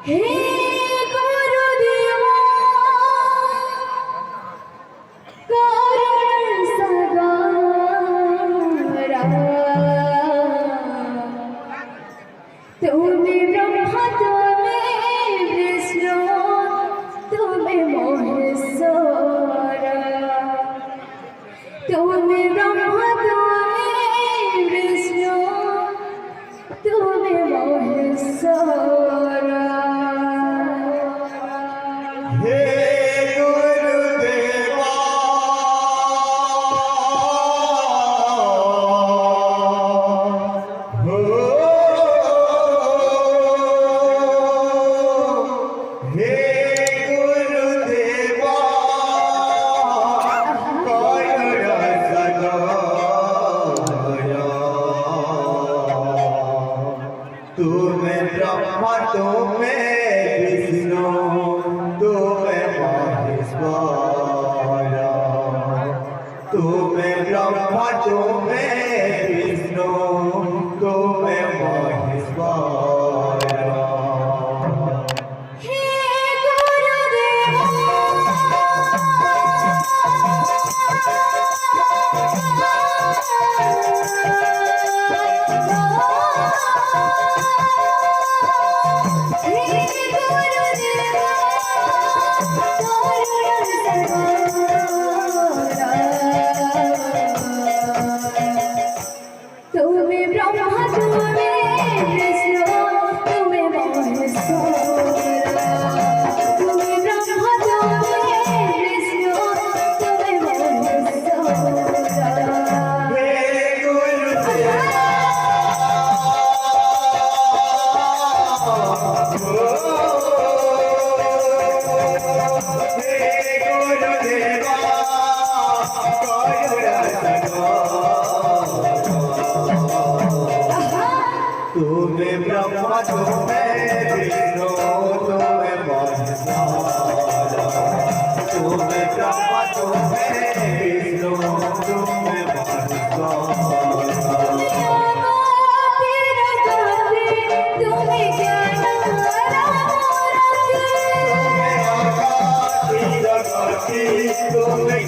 হে গুরুদেব করুণ সাগরা তুমি ব্রহ্মা তুমি বিষ্ণু তুমি মহেশ্বর তুমি ব্রহ্মা তুমি বিষ্ণু তুমি মহেশ্বর হে গুরুদেবা হে গুরুদেবা তুমি ব্রহ্মা তুমি বিষ্ণু তুমি মহেশ্বর তুমি ব্রহ্মা তুমি বিষ্ণু তুমি মহেশ্বর হে গুরুদেব তুমি ব্রহ্মা তুমি বিষ্ণু তুমি মহেশ্বর তুমি ব্রহ্মা তুমি বিষ্ণু তুমি মহেশ্বর হে গুরুদেবা তুমি ব্রহ্মা তুমি বিষ্ণু তুমি মহেশ্বর তুমি ব্রহ্মা তুমি বিষ্ণু তুমি মহেশ্বর তুমি জ্ঞান তুমি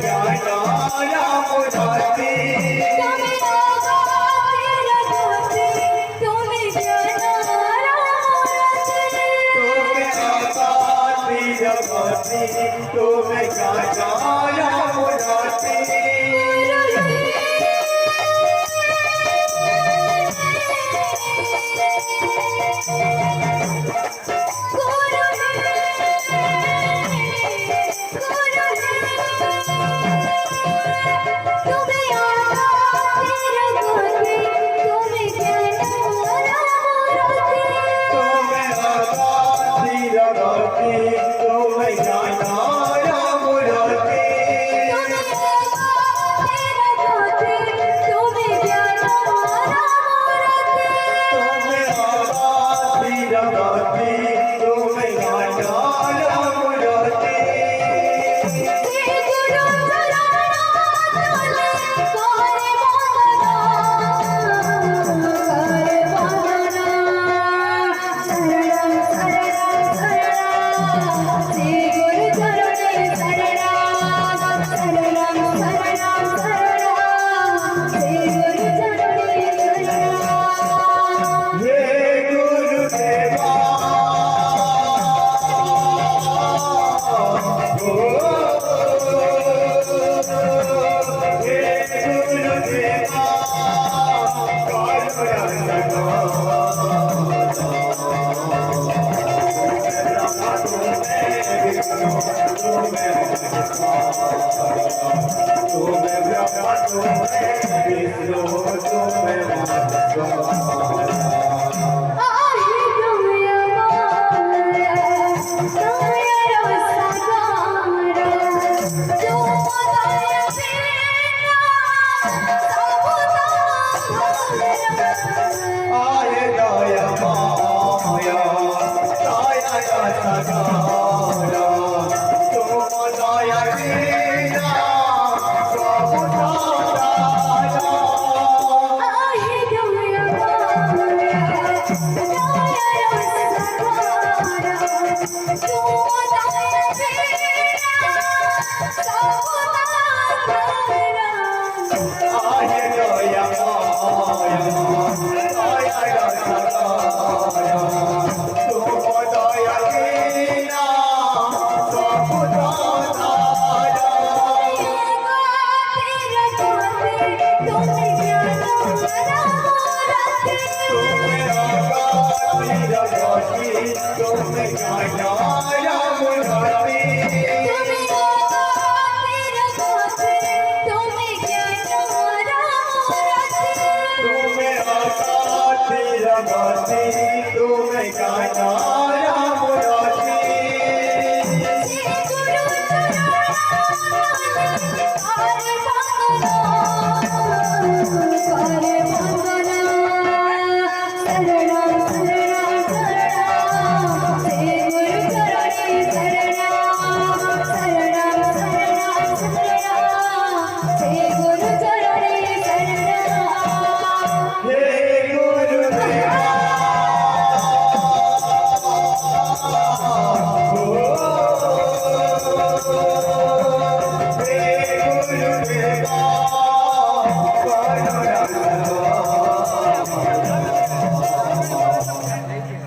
জ্ঞানারামুরাতি তুমি জ্ঞানারামুরাতি Thank you.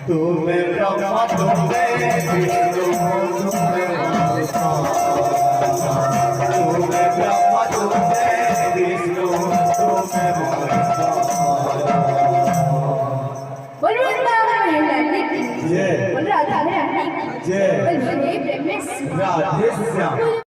तुम्हें ब्रह्मा तुम्हें विष्णु तुम्हें तुम्हें ब्रह्मा तुम्हें विष्णु तुम्हें बोल वृंदावन राधे की जय बोल राधा रानी की जय बोल मेरे प्रेम में राधे श्याम।